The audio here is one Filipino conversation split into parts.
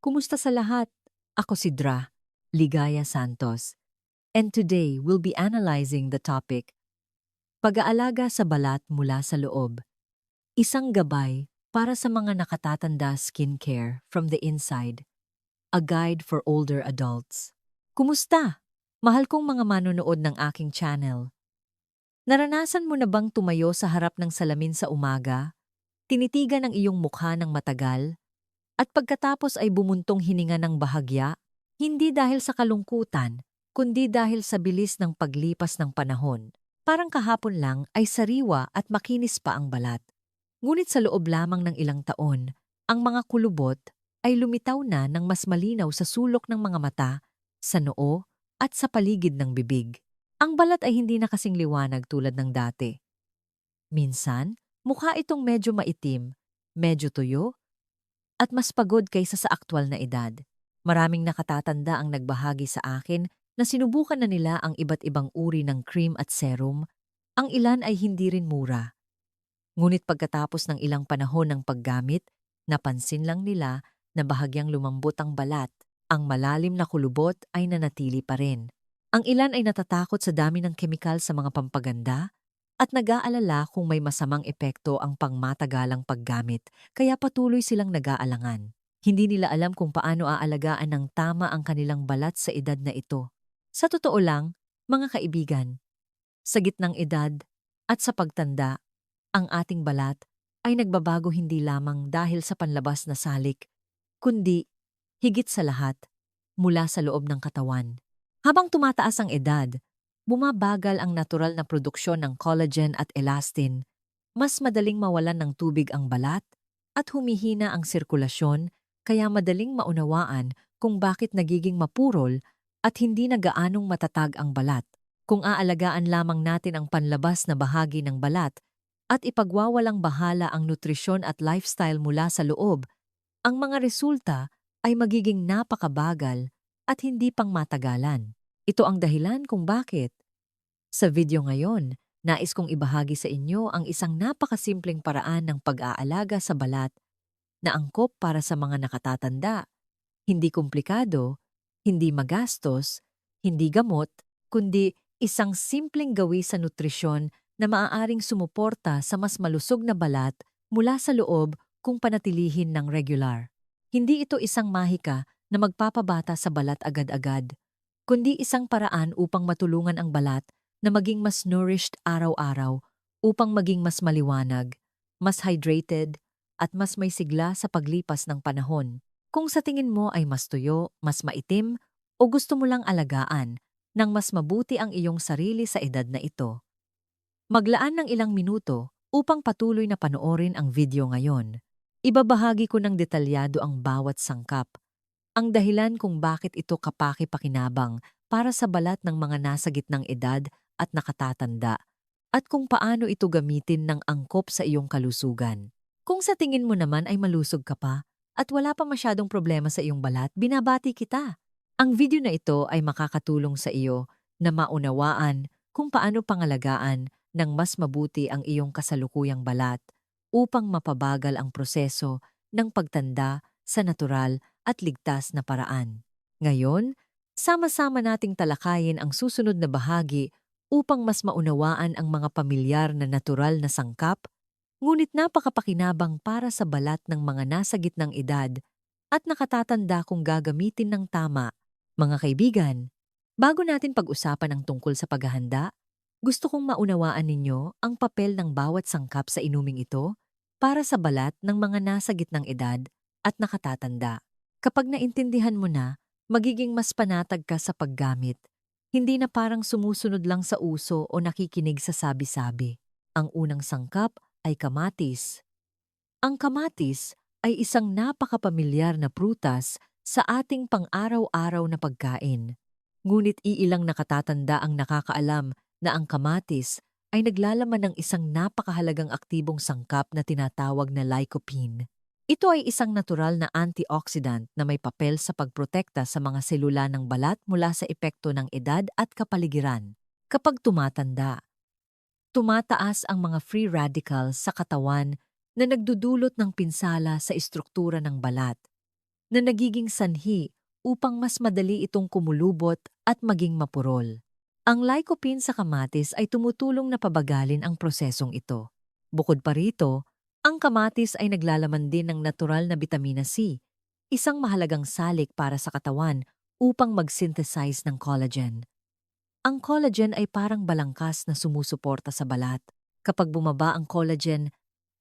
Kumusta sa lahat? Ako si Dra, Ligaya Santos. And today we'll be analyzing the topic, pag-aalaga sa balat mula sa loob. Isang gabay para sa mga nakatatanda skincare from the inside. A guide for older adults. Kumusta? Mahal kong mga manonood ng aking channel. Naranasan mo na bang tumayo sa harap ng salamin sa umaga? Tinitigan ang iyong mukha ng matagal? At pagkatapos ay bumuntong hininga ng bahagya, hindi dahil sa kalungkutan, kundi dahil sa bilis ng paglipas ng panahon. Parang kahapon lang ay sariwa at makinis pa ang balat. Ngunit sa loob lamang ng ilang taon, ang mga kulubot ay lumitaw na ng mas malinaw sa sulok ng mga mata, sa noo, at sa paligid ng bibig. Ang balat ay hindi na kasing liwanag tulad ng dati. Minsan, mukha itong medyo maitim, medyo tuyo, at mas pagod kaysa sa aktwal na edad. Maraming nakatatanda ang nagbahagi sa akin na sinubukan na nila ang iba't ibang uri ng cream at serum. Ang ilan ay hindi rin mura. Ngunit pagkatapos ng ilang panahon ng paggamit, napansin lang nila na bahagyang lumambot ang balat. Ang malalim na kulubot ay nanatili pa rin. Ang ilan ay natatakot sa dami ng kemikal sa mga pampaganda at nag-aalala kung may masamang epekto ang pangmatagalang paggamit, kaya patuloy silang nag-aalangan. Hindi nila alam kung paano aalagaan ng tama ang kanilang balat sa edad na ito. Sa totoo lang, mga kaibigan, sa gitnang edad at sa pagtanda, ang ating balat ay nagbabago hindi lamang dahil sa panlabas na salik, kundi, higit sa lahat, mula sa loob ng katawan. Habang tumataas ang edad, bumabagal ang natural na produksyon ng collagen at elastin, mas madaling mawalan ng tubig ang balat, at humihina ang sirkulasyon, kaya madaling maunawaan kung bakit nagiging mapurol at hindi na gaanong matatag ang balat. Kung aalagaan lamang natin ang panlabas na bahagi ng balat at ipagwawalang bahala ang nutrisyon at lifestyle mula sa loob, ang mga resulta ay magiging napakabagal at hindi pang matagalan. Ito ang dahilan kung bakit sa video ngayon, nais kong ibahagi sa inyo ang isang napakasimpleng paraan ng pag-aalaga sa balat na angkop para sa mga nakatatanda. Hindi komplikado, hindi magastos, hindi gamot, kundi isang simpleng gawi sa nutrisyon na maaaring sumuporta sa mas malusog na balat mula sa loob kung panatilihin ng regular. Hindi ito isang mahika na magpapabata sa balat agad-agad, kundi isang paraan upang matulungan ang balat na maging mas nourished araw-araw upang maging mas maliwanag, mas hydrated, at mas may sigla sa paglipas ng panahon. Kung sa tingin mo ay mas tuyo, mas maitim, o gusto mo lang alagaan nang mas mabuti ang iyong sarili sa edad na ito, maglaan ng ilang minuto upang patuloy na panoorin ang video ngayon. Ibabahagi ko ng detalyado ang bawat sangkap, ang dahilan kung bakit ito kapaki-pakinabang para sa balat ng mga nasa gitnang edad at nakatatanda, at kung paano ito gamitin ng angkop sa iyong kalusugan. Kung sa tingin mo naman ay malusog ka pa at wala pa masyadong problema sa iyong balat, binabati kita. Ang video na ito ay makakatulong sa iyo na maunawaan kung paano pangalagaan ng mas mabuti ang iyong kasalukuyang balat upang mapabagal ang proseso ng pagtanda sa natural at ligtas na paraan. Ngayon, sama-sama nating talakayin ang susunod na bahagi upang mas maunawaan ang mga pamilyar na natural na sangkap, ngunit napakapakinabang para sa balat ng mga nasa gitnang edad at nakatatanda kung gagamitin ng tama. Mga kaibigan, bago natin pag-usapan ang tungkol sa paghahanda, gusto kong maunawaan ninyo ang papel ng bawat sangkap sa inuming ito para sa balat ng mga nasa gitnang edad at nakatatanda. Kapag naintindihan mo na, magiging mas panatag ka sa paggamit. Hindi na parang sumusunod lang sa uso o nakikinig sa sabi-sabi. Ang unang sangkap ay kamatis. Ang kamatis ay isang napakapamilyar na prutas sa ating pang-araw-araw na pagkain. Ngunit iilang nakatatanda ang nakakaalam na ang kamatis ay naglalaman ng isang napakahalagang aktibong sangkap na tinatawag na lycopene. Ito ay isang natural na antioxidant na may papel sa pagprotekta sa mga selula ng balat mula sa epekto ng edad at kapaligiran. Kapag tumatanda, tumataas ang mga free radicals sa katawan na nagdudulot ng pinsala sa estruktura ng balat. na nagiging sanhi upang mas madali itong kumulubot at maging mapurol. Ang lycopene sa kamatis ay tumutulong na pabagalin ang prosesong ito. Bukod pa rito, ang kamatis ay naglalaman din ng natural na bitamina C, isang mahalagang salik para sa katawan upang mag-synthesize ng collagen. Ang collagen ay parang balangkas na sumusuporta sa balat. Kapag bumaba ang collagen,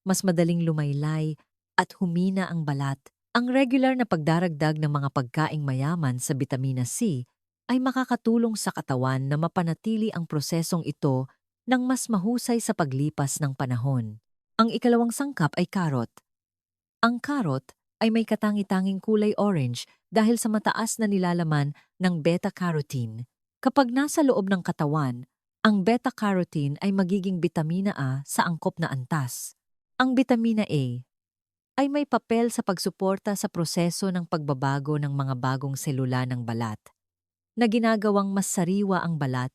mas madaling lumaylay at humina ang balat. Ang regular na pagdaragdag ng mga pagkaing mayaman sa bitamina C ay makakatulong sa katawan na mapanatili ang prosesong ito ng mas mahusay sa paglipas ng panahon. Ang ikalawang sangkap ay carrot. Ang carrot ay may katangi-tanging kulay orange dahil sa mataas na nilalaman ng beta-carotene. Kapag nasa loob ng katawan, ang beta-carotene ay magiging bitamina A sa angkop na antas. Ang bitamina A ay may papel sa pagsuporta sa proseso ng pagbabago ng mga bagong selula ng balat, na ginagawang mas sariwa ang balat,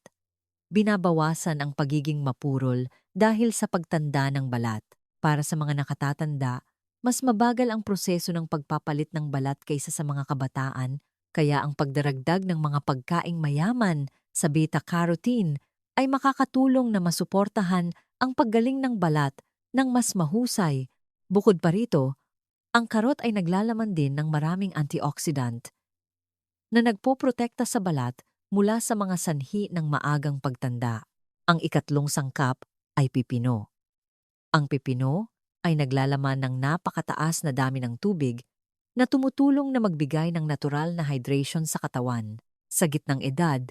binabawasan ang pagiging mapurol dahil sa pagtanda ng balat. Para sa mga nakatatanda, mas mabagal ang proseso ng pagpapalit ng balat kaysa sa mga kabataan, kaya ang pagdaragdag ng mga pagkaing mayaman sa beta-carotene ay makakatulong na masuportahan ang paggaling ng balat ng mas mahusay. Bukod pa rito, ang karot ay naglalaman din ng maraming antioxidant na nagpoprotekta sa balat mula sa mga sanhi ng maagang pagtanda. Ang ikatlong sangkap ay pipino. Ang pipino ay naglalaman ng napakataas na dami ng tubig na tumutulong na magbigay ng natural na hydration sa katawan. Sa gitnang edad,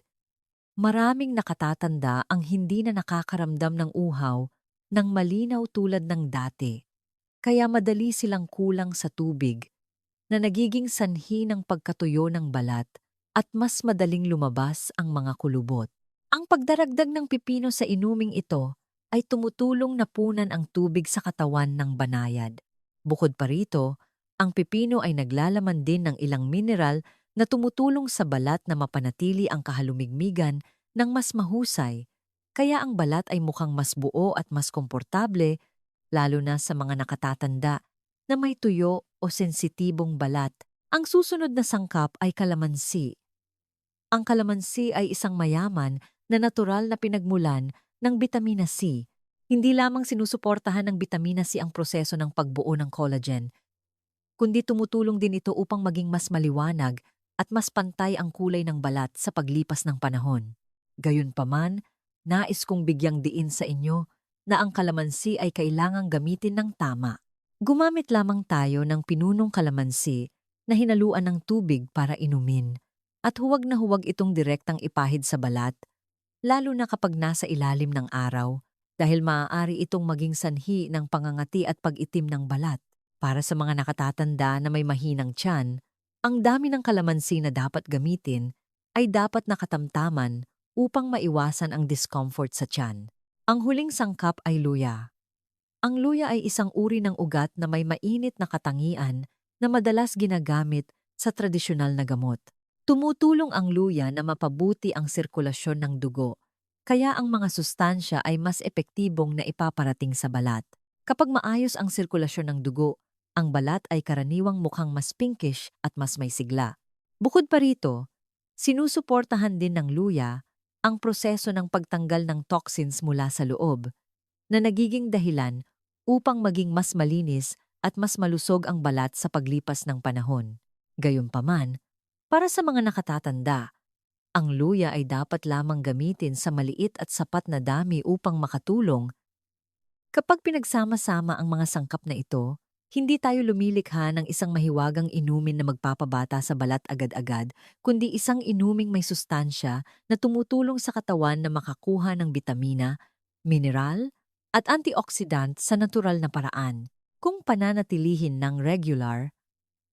maraming nakatatanda ang hindi na nakakaramdam ng uhaw ng malinaw tulad ng dati. Kaya madali silang kulang sa tubig na nagiging sanhi ng pagkatuyo ng balat at mas madaling lumabas ang mga kulubot. Ang pagdaragdag ng pipino sa inuming ito ay tumutulong na punan ang tubig sa katawan ng banayad. Bukod pa rito, ang pipino ay naglalaman din ng ilang mineral na tumutulong sa balat na mapanatili ang kahalumigmigan ng mas mahusay, kaya ang balat ay mukhang mas buo at mas komportable, lalo na sa mga nakatatanda na may tuyo o sensitibong balat. Ang susunod na sangkap ay kalamansi. Ang kalamansi ay isang mayaman na natural na pinagmulan ng bitamina C. Hindi lamang sinusuportahan ng bitamina C ang proseso ng pagbuo ng collagen, kundi tumutulong din ito upang maging mas maliwanag at mas pantay ang kulay ng balat sa paglipas ng panahon. Gayunpaman, nais kong bigyang diin sa inyo na ang kalamansi ay kailangang gamitin ng tama. Gumamit lamang tayo ng pinunong kalamansi na hinaluan ng tubig para inumin, at huwag na huwag itong direktang ipahid sa balat, lalo na kapag nasa ilalim ng araw, dahil maaari itong maging sanhi ng pangangati at pag-itim ng balat. Para sa mga nakatatanda na may mahinang tiyan, ang dami ng kalamansi na dapat gamitin ay dapat nakatamtaman upang maiwasan ang discomfort sa tiyan. Ang huling sangkap ay luya. Ang luya ay isang uri ng ugat na may mainit na katangian na madalas ginagamit sa tradisyonal na gamot. Tumutulong ang luya na mapabuti ang sirkulasyon ng dugo, kaya ang mga sustansya ay mas epektibong na ipaparating sa balat. Kapag maayos ang sirkulasyon ng dugo, ang balat ay karaniwang mukhang mas pinkish at mas may sigla. Bukod pa rito, sinusuportahan din ng luya ang proseso ng pagtanggal ng toxins mula sa loob, na nagiging dahilan upang maging mas malinis at mas malusog ang balat sa paglipas ng panahon. Gayunpaman, para sa mga nakatatanda, ang luya ay dapat lamang gamitin sa maliit at sapat na dami upang makatulong. Kapag pinagsama-sama ang mga sangkap na ito, hindi tayo lumilikha ng isang mahiwagang inumin na magpapabata sa balat agad-agad, kundi isang inuming may sustansya na tumutulong sa katawan na makakuha ng bitamina, mineral, at antioxidant sa natural na paraan. Kung pananatilihin ng regular,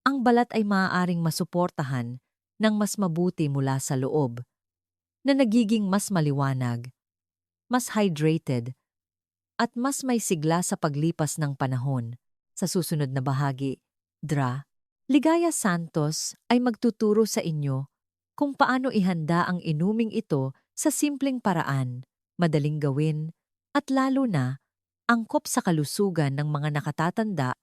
ang balat ay maaaring masuportahan ng mas mabuti mula sa loob, na nagiging mas maliwanag, mas hydrated, at mas may sigla sa paglipas ng panahon. Sa susunod na bahagi, Ligaya Santos ay magtuturo sa inyo kung paano ihanda ang inuming ito sa simpleng paraan, madaling gawin, at lalo na angkop sa kalusugan ng mga nakatatanda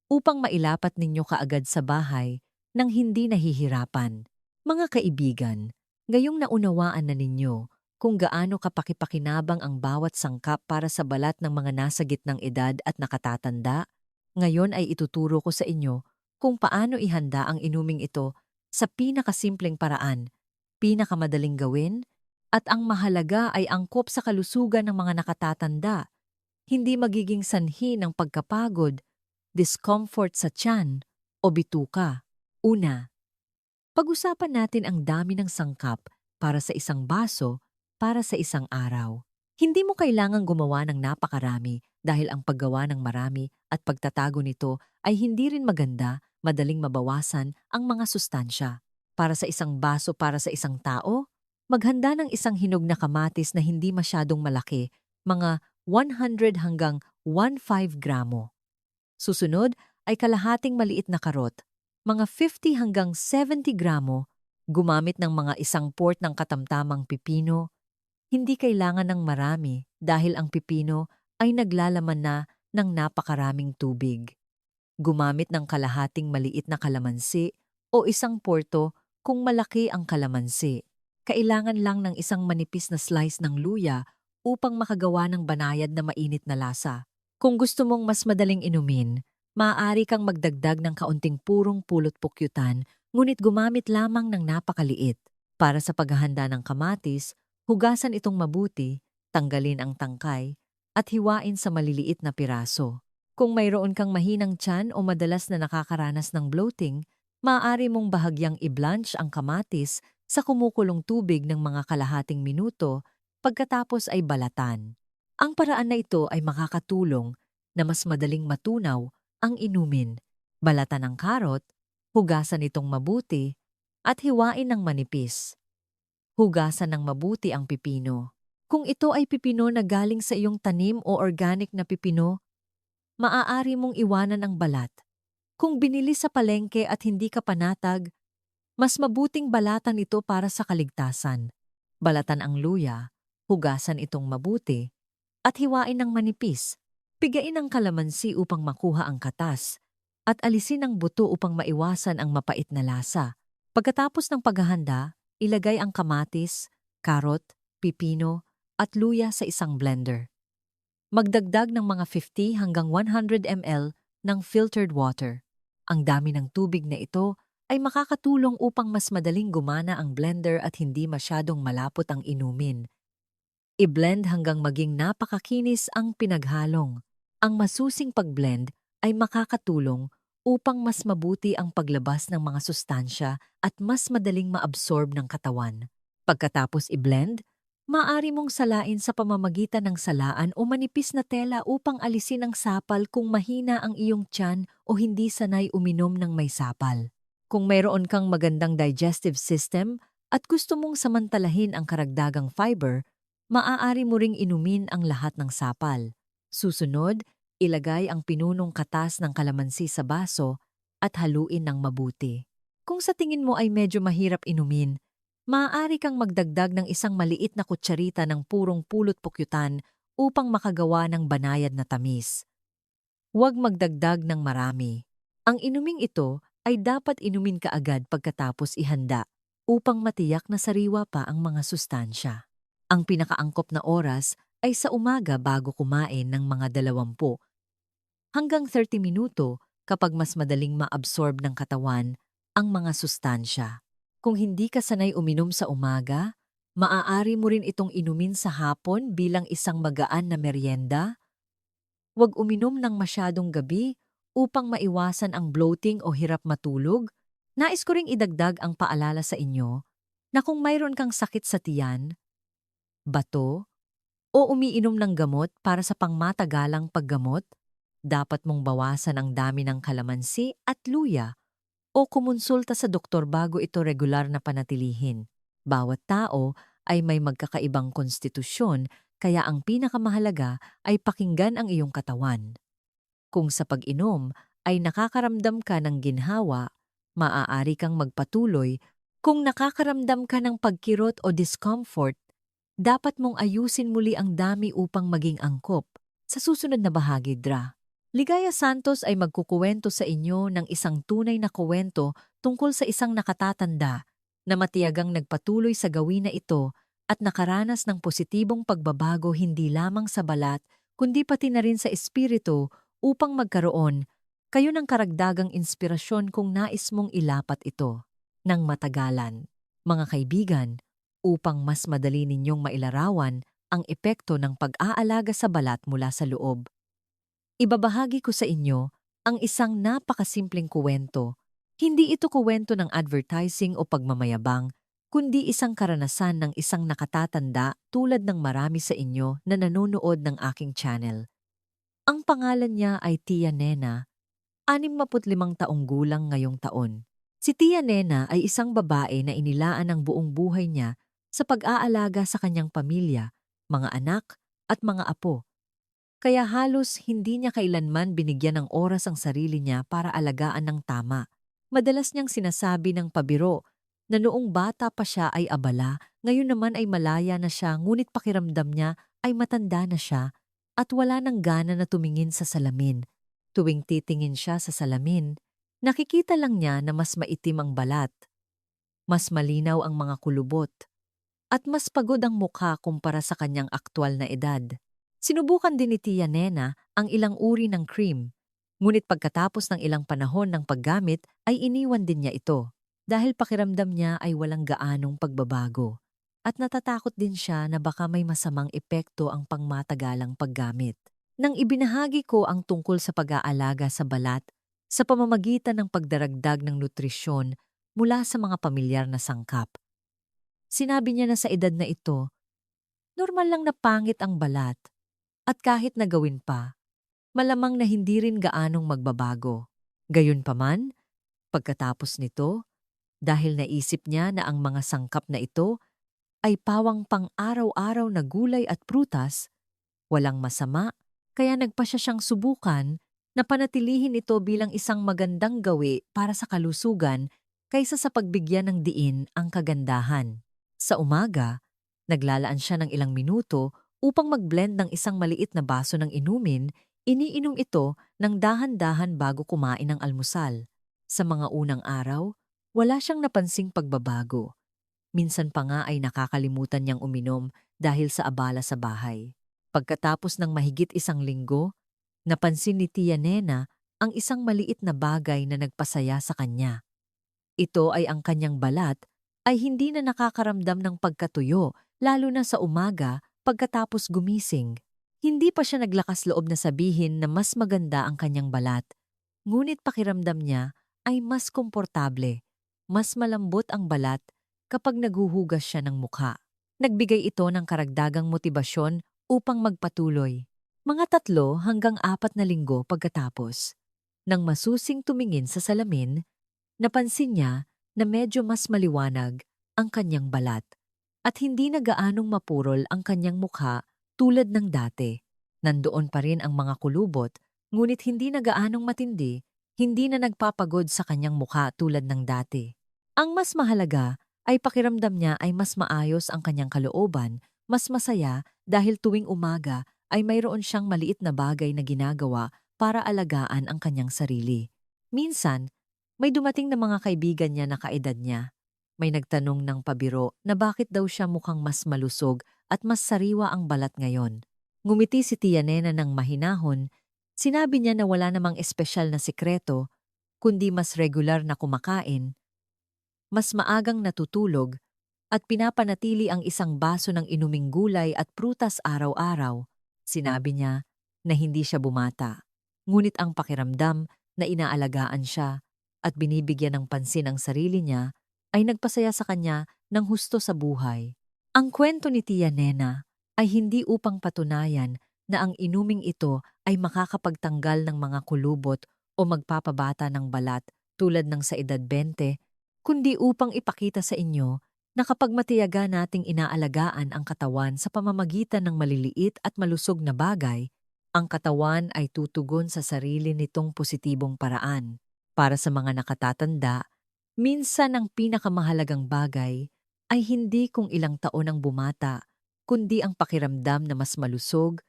upang mailapat ninyo kaagad sa bahay nang hindi nahihirapan. Mga kaibigan, ngayong naunawaan na ninyo kung gaano kapakipakinabang ang bawat sangkap para sa balat ng mga nasa gitnang edad at nakatatanda, ngayon ay ituturo ko sa inyo kung paano ihanda ang inuming ito sa pinakasimpleng paraan, pinakamadaling gawin, at ang mahalaga ay angkop sa kalusugan ng mga nakatatanda, hindi magiging sanhi ng pagkapagod, discomfort sa tiyan, o bituka. Una, pag-usapan natin ang dami ng sangkap para sa isang baso para sa isang araw. Hindi mo kailangang gumawa ng napakarami dahil ang paggawa ng marami at pagtatago nito ay hindi rin maganda, madaling mabawasan ang mga sustansya. Para sa isang baso para sa isang tao, maghanda ng isang hinog na kamatis na hindi masyadong malaki, mga 100 hanggang 1.5 gramo. Susunod ay kalahating maliit na karot, mga 50 hanggang 70 gramo, gumamit ng mga isang port ng katamtamang pipino. Hindi kailangan ng marami dahil ang pipino ay naglalaman na ng napakaraming tubig. Gumamit ng kalahating maliit na kalamansi o isang porto kung malaki ang kalamansi. Kailangan lang ng isang manipis na slice ng luya upang makagawa ng banayad na mainit na lasa. Kung gusto mong mas madaling inumin, maaari kang magdagdag ng kaunting purong pulot pukyutan, ngunit gumamit lamang ng napakaliit. Para sa paghahanda ng kamatis, hugasan itong mabuti, tanggalin ang tangkay, at hiwain sa maliliit na piraso. Kung mayroon kang mahinang tiyan o madalas na nakakaranas ng bloating, maaari mong bahagyang i-blanch ang kamatis sa kumukulong tubig ng mga kalahating minuto, pagkatapos ay balatan. Ang paraan na ito ay makakatulong na mas madaling matunaw ang inumin. Balatan ang karot, hugasan itong mabuti, at hiwain ng manipis. Hugasan ng mabuti ang pipino. Kung ito ay pipino na galing sa iyong tanim o organic na pipino, maaari mong iwanan ang balat. Kung binili sa palengke at hindi ka panatag, mas mabuting balatan ito para sa kaligtasan. Balatan ang luya, hugasan itong mabuti, at hiwain ng manipis. Pigain ang kalamansi upang makuha ang katas, at alisin ang buto upang maiwasan ang mapait na lasa. Pagkatapos ng paghahanda, ilagay ang kamatis, karot, pipino, at luya sa isang blender. Magdagdag ng mga 50 hanggang 100 ml ng filtered water. Ang dami ng tubig na ito ay makakatulong upang mas madaling gumana ang blender at hindi masyadong malapot ang inumin. I-blend hanggang maging napakakinis ang pinaghalong. Ang masusing pag-blend ay makakatulong upang mas mabuti ang paglabas ng mga sustansya at mas madaling maabsorb ng katawan. Pagkatapos i-blend, maaari mong salain sa pamamagitan ng salaan o manipis na tela upang alisin ang sapal kung mahina ang iyong tiyan o hindi sanay uminom ng may sapal. Kung mayroon kang magandang digestive system at gusto mong samantalahin ang karagdagang fiber, maaari mo ring inumin ang lahat ng sapal. Susunod, ilagay ang pinunong katas ng kalamansi sa baso at haluin ng mabuti. Kung sa tingin mo ay medyo mahirap inumin, maaari kang magdagdag ng isang maliit na kutsarita ng purong pulot pukyutan upang makagawa ng banayad na tamis. Huwag magdagdag ng marami. Ang inuming ito ay dapat inumin kaagad pagkatapos ihanda upang matiyak na sariwa pa ang mga sustansya. Ang pinakaangkop na oras ay sa umaga bago kumain ng mga 20 hanggang 30 minuto kapag mas madaling maabsorb ng katawan ang mga sustansya. Kung hindi ka sanay uminom sa umaga, maaari mo rin itong inumin sa hapon bilang isang magaan na merienda. Huwag uminom ng masyadong gabi upang maiwasan ang bloating o hirap matulog. Nais ko ring idagdag ang paalala sa inyo na kung mayroon kang sakit sa tiyan, bato, o umiinom ng gamot para sa pangmatagalang paggamot, dapat mong bawasan ang dami ng kalamansi at luya o kumonsulta sa doktor bago ito regular na panatilihin. Bawat tao ay may magkakaibang konstitusyon, kaya ang pinakamahalaga ay pakinggan ang iyong katawan. Kung sa pag-inom ay nakakaramdam ka ng ginhawa, maaari kang magpatuloy. Kung nakakaramdam ka ng pagkirot o discomfort, dapat mong ayusin muli ang dami upang maging angkop. Sa susunod na bahagi, Dra. Ligaya Santos ay magkukuwento sa inyo ng isang tunay na kuwento tungkol sa isang nakatatanda na matiyagang nagpatuloy sa gawin na ito at nakaranas ng positibong pagbabago hindi lamang sa balat kundi pati na rin sa espiritu upang magkaroon kayo ng karagdagang inspirasyon kung nais mong ilapat ito ng matagalan. Mga kaibigan, upang mas madali ninyong mailarawan ang epekto ng pag-aalaga sa balat mula sa loob, ibabahagi ko sa inyo ang isang napakasimpleng kuwento. Hindi ito kuwento ng advertising o pagmamayabang, kundi isang karanasan ng isang nakatatanda tulad ng marami sa inyo na nanonood ng aking channel. Ang pangalan niya ay Tia Nena, 65 taong gulang ngayong taon. Si Tia Nena ay isang babae na inilaan ang buong buhay niya sa pag-aalaga sa kanyang pamilya, mga anak at mga apo. Kaya halos hindi niya kailanman binigyan ng oras ang sarili niya para alagaan ng tama. Madalas niyang sinasabi ng pabiro na noong bata pa siya ay abala, ngayon naman ay malaya na siya ngunit pakiramdam niya ay matanda na siya at wala nang gana na tumingin sa salamin. Tuwing titingin siya sa salamin, nakikita lang niya na mas maitim ang balat, mas malinaw ang mga kulubot, at mas pagod ang mukha kumpara sa kanyang aktwal na edad. Sinubukan din ni Tia Nena ang ilang uri ng cream, ngunit pagkatapos ng ilang panahon ng paggamit ay iniwan din niya ito dahil pakiramdam niya ay walang gaanong pagbabago. At natatakot din siya na baka may masamang epekto ang pangmatagalang paggamit. Nang ibinahagi ko ang tungkol sa pag-aalaga sa balat sa pamamagitan ng pagdaragdag ng nutrisyon mula sa mga pamilyar na sangkap, sinabi niya na sa edad na ito, normal lang na pangit ang balat at kahit nagawin pa, malamang na hindi rin gaanong magbabago. Gayunpaman, pagkatapos nito, dahil naisip niya na ang mga sangkap na ito ay pawang pang-araw-araw na gulay at prutas, walang masama, kaya nagpa siya siyang subukan na panatilihin ito bilang isang magandang gawi para sa kalusugan kaysa sa pagbigyan ng diin ang kagandahan. Sa umaga, naglalaan siya ng ilang minuto upang mag-blend ng isang maliit na baso ng inumin, iniinom ito ng dahan-dahan bago kumain ng almusal. Sa mga unang araw, wala siyang napansing pagbabago. Minsan pa nga ay nakakalimutan niyang uminom dahil sa abala sa bahay. Pagkatapos ng mahigit isang linggo, napansin ni Tia Nena ang isang maliit na bagay na nagpasaya sa kanya. Ito ay ang kanyang balat ay hindi na nakakaramdam ng pagkatuyo, lalo na sa umaga pagkatapos gumising. Hindi pa siya naglakas loob na sabihin na mas maganda ang kanyang balat, ngunit pakiramdam niya ay mas komportable, mas malambot ang balat kapag naghuhugas siya ng mukha. Nagbigay ito ng karagdagang motibasyon upang magpatuloy. Mga 3 hanggang 4 na linggo pagkatapos, nang masusing tumingin sa salamin, napansin niya na medyo mas maliwanag ang kanyang balat at hindi na gaanong mapurol ang kanyang mukha tulad ng dati. Nandoon pa rin ang mga kulubot, ngunit hindi na gaanong matindi, hindi na nagpapagod sa kanyang mukha tulad ng dati. Ang mas mahalaga ay pakiramdam niya ay mas maayos ang kanyang kalooban, mas masaya dahil tuwing umaga ay mayroon siyang maliit na bagay na ginagawa para alagaan ang kanyang sarili. Minsan, may dumating na mga kaibigan niya na kaedad niya. May nagtanong ng pabiro na bakit daw siya mukhang mas malusog at mas sariwa ang balat ngayon. Ngumiti si Tia Nena ng mahinahon, sinabi niya na wala namang espesyal na sikreto, kundi mas regular na kumakain, mas maagang natutulog, at pinapanatili ang isang baso ng inuming gulay at prutas araw-araw. Sinabi niya na hindi siya bumata, ngunit ang pakiramdam na inaalagaan siya at binibigyan ng pansin ang sarili niya ay nagpasaya sa kanya ng husto sa buhay. Ang kwento ni Tia Nena ay hindi upang patunayan na ang inuming ito ay makakapagtanggal ng mga kulubot o magpapabata ng balat tulad ng sa edad 20, kundi upang ipakita sa inyo na kapag matiyaga nating inaalagaan ang katawan sa pamamagitan ng maliliit at malusog na bagay, ang katawan ay tutugon sa sarili nitong positibong paraan. Para sa mga nakatatanda, minsan ang pinakamahalagang bagay ay hindi kung ilang taon ang bumata, kundi ang pakiramdam na mas malusog,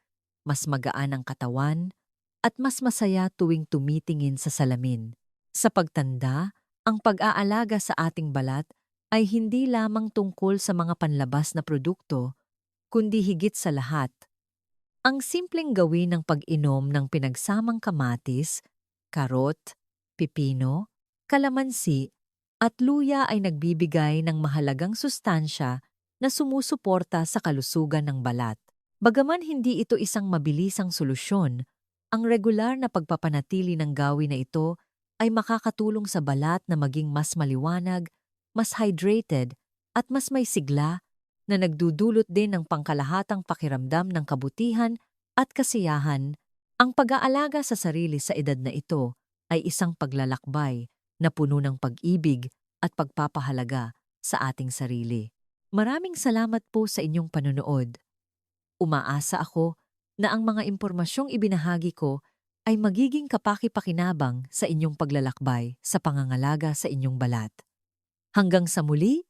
mas magaan ang katawan, at mas masaya tuwing tumitingin sa salamin. Sa pagtanda, ang pag-aalaga sa ating balat ay hindi lamang tungkol sa mga panlabas na produkto, kundi higit sa lahat. Ang simpleng gawin ng pag-inom ng pinagsamang kamatis, karot, pipino, kalamansi, at luya ay nagbibigay ng mahalagang sustansya na sumusuporta sa kalusugan ng balat. Bagaman hindi ito isang mabilisang solusyon, ang regular na pagpapanatili ng gawin na ito ay makakatulong sa balat na maging mas maliwanag, mas hydrated, at mas may sigla na nagdudulot din ng pangkalahatang pakiramdam ng kabutihan at kasiyahan. Ang pag-aalaga sa sarili sa edad na ito ay isang paglalakbay na puno ng pag-ibig at pagpapahalaga sa ating sarili. Maraming salamat po sa inyong panunood. Umaasa ako na ang mga impormasyong ibinahagi ko ay magiging kapaki-pakinabang sa inyong paglalakbay sa pangangalaga sa inyong balat. Hanggang sa muli,